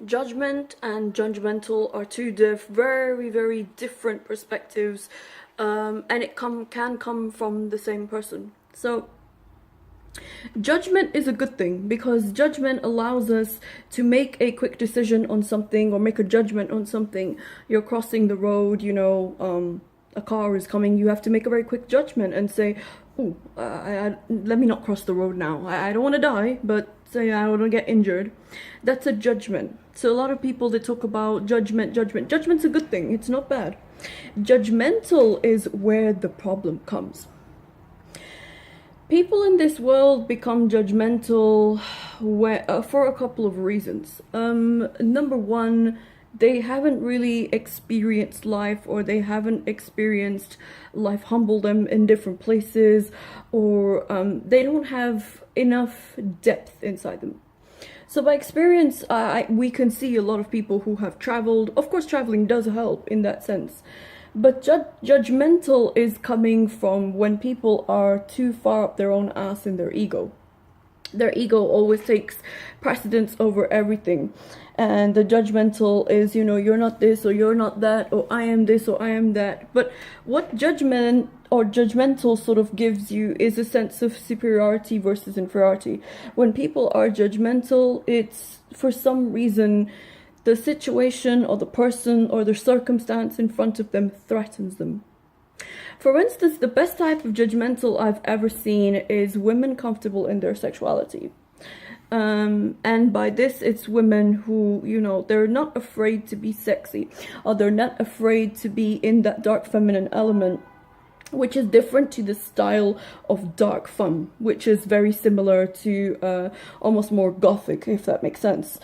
Judgment and judgmental are two very, very different perspectives, and it can come from the same person. So judgment is a good thing because judgment allows us to make a quick decision on something or make a judgment on something. You're crossing the road, a car is coming, you have to make a very quick judgment and say, oh, let me not cross the road now. I don't want to die, but say I don't want to get injured. That's a judgment. So a lot of people, they talk about judgment. Judgment's a good thing. It's not bad. Judgmental is where the problem comes. People in this world become judgmental for a couple of reasons. Number one, they haven't really experienced life, or they haven't experienced life humble them in different places, or they don't have enough depth inside them. So by experience, we can see a lot of people who have traveled. Of course, traveling does help in that sense. But judgmental is coming from when people are too far up their own ass in their ego. Their ego always takes precedence over everything. And the judgmental is, you're not this or you're not that, or I am this or I am that. But what judgment or judgmental sort of gives you is a sense of superiority versus inferiority. When people are judgmental, it's for some reason the situation or the person or the circumstance in front of them threatens them. For instance, the best type of judgmental I've ever seen is women comfortable in their sexuality. And by this, it's women who, they're not afraid to be sexy, or they're not afraid to be in that dark feminine element, which is different to the style of dark femme, which is very similar to almost more gothic, if that makes sense.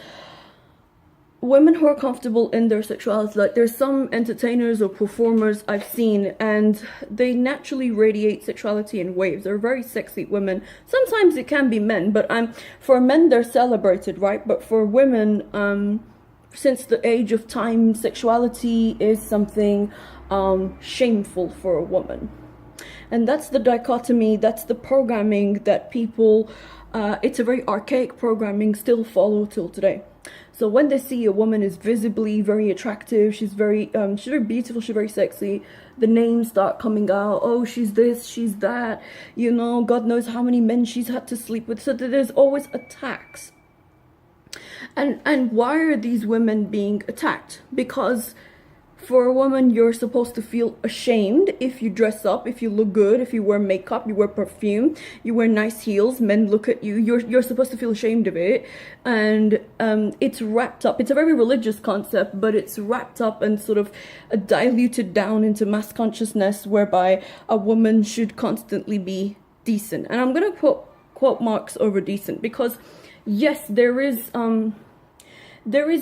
Women who are comfortable in their sexuality, like there's some entertainers or performers I've seen, and they naturally radiate sexuality in waves. They're very sexy women. Sometimes it can be men, but for men they're celebrated, right? But for women, since the age of time, sexuality is something shameful for a woman. And that's the dichotomy, that's the programming that people, it's a very archaic programming, still follow till today. So when they see a woman is visibly very attractive, she's very beautiful, she's very sexy, the names start coming out. Oh, she's this, she's that, God knows how many men she's had to sleep with. So there's always attacks. And why are these women being attacked? Because for a woman, you're supposed to feel ashamed if you dress up, if you look good, if you wear makeup, you wear perfume, you wear nice heels, men look at you, you're supposed to feel ashamed of it. And it's wrapped up, it's a very religious concept, but it's wrapped up and sort of diluted down into mass consciousness, whereby a woman should constantly be decent. And I'm going to put quote marks over decent, because yes, there is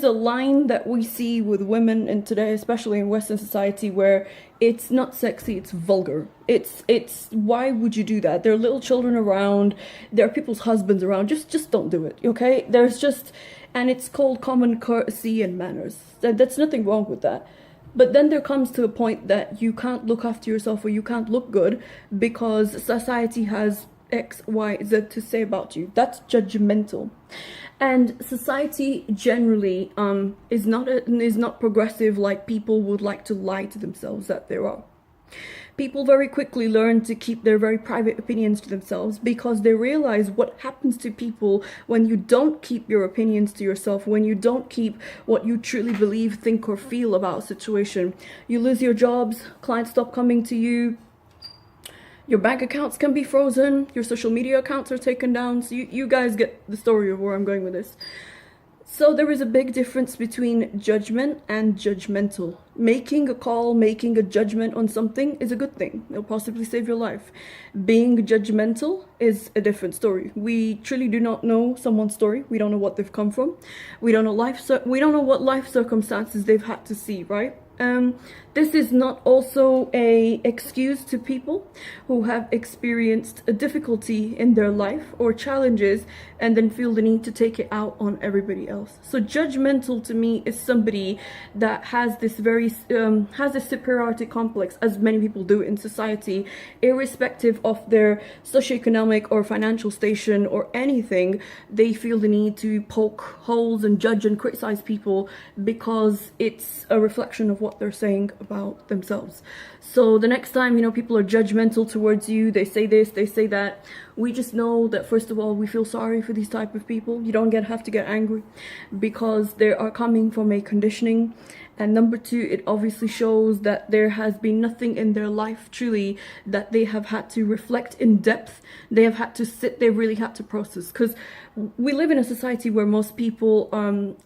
a line that we see with women in today, especially in Western society, where it's not sexy, it's vulgar. It's why would you do that? There are little children around, there are people's husbands around, just don't do it, okay? And it's called common courtesy and manners. That's nothing wrong with that. But then there comes to a point that you can't look after yourself, or you can't look good because society has X, Y, Z to say about you. That's judgmental. And society generally is not progressive, like people would like to lie to themselves that they are. People very quickly learn to keep their very private opinions to themselves, because they realize what happens to people when you don't keep your opinions to yourself, when you don't keep what you truly believe, think, or feel about a situation. You lose your jobs, clients stop coming to you, your bank accounts can be frozen, your social media accounts are taken down. So you guys get the story of where I'm going with this. So there is a big difference between judgment and judgmental. Making a call, making a judgment on something is a good thing. It'll possibly save your life. Being judgmental is a different story. We truly do not know someone's story. We don't know what they've come from. We don't know what life circumstances they've had to see, right? This is not also a excuse to people who have experienced a difficulty in their life or challenges and then feel the need to take it out on everybody else. So judgmental to me is somebody that has this has a superiority complex, as many people do in society, irrespective of their socioeconomic or financial station or anything. They feel the need to poke holes and judge and criticize people because it's a reflection of what they're saying about themselves. So the next time, people are judgmental towards you, they say this, they say that, we just know that, first of all, we feel sorry for these type of people. You don't have to get angry, because they are coming from a conditioning. And number two, it obviously shows that there has been nothing in their life truly that they have had to reflect in depth. They have had to sit, they really had to process. Because we live in a society where most people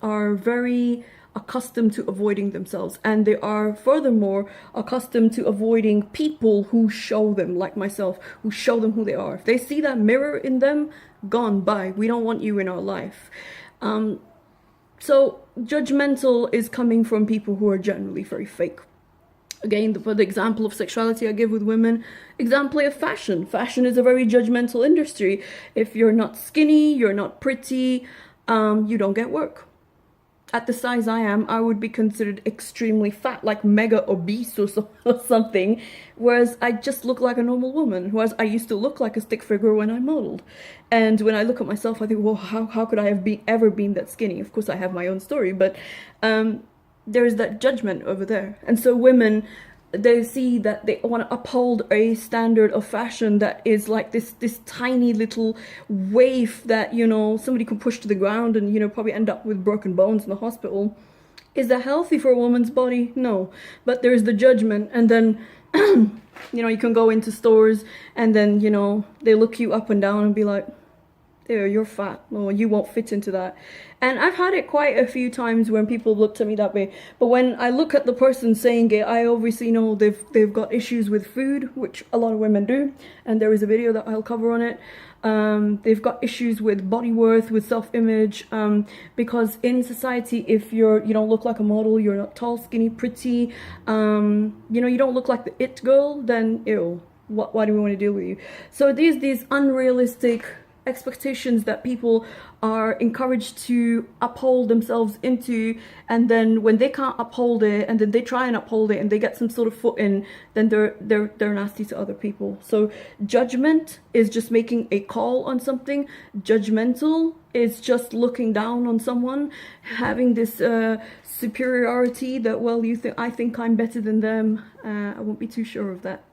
are very accustomed to avoiding themselves, and they are furthermore accustomed to avoiding people who show them, like myself, who show them who they are. If they see that mirror in them, gone, bye. We don't want you in our life. So judgmental is coming from people who are generally very fake. Again, for the example of sexuality I give with women, example of fashion. Fashion is a very judgmental industry. If you're not skinny, you're not pretty, you don't get work. At the size I am, I would be considered extremely fat, like mega obese or something, whereas I just look like a normal woman, whereas I used to look like a stick figure when I modeled. And when I look at myself, I think, well, how could I have ever been that skinny? Of course, I have my own story, but there's that judgment over there. And so women, they see that they want to uphold a standard of fashion that is like this tiny little waif that, somebody could push to the ground and, probably end up with broken bones in the hospital. Is that healthy for a woman's body? No. But there's the judgment. And then, you can go into stores and then, they look you up and down and be like, there, you're fat, or you won't fit into that. And I've had it quite a few times when people looked at me that way. But when I look at the person saying it, I obviously know they've got issues with food, which a lot of women do, and there is a video that I'll cover on it. They've got issues with body worth, with self-image, because in society, if you don't look like a model, you're not tall, skinny, pretty, you don't look like the it girl, then ew, why do we want to deal with you? So these unrealistic expectations that people are encouraged to uphold themselves into, and then when they can't uphold it and then they try and uphold it and they get some sort of foot in, then they're nasty to other people. So judgment is just making a call on something. Judgmental is just looking down on someone, having this superiority that, well, I think I'm better than them. I won't be too sure of that.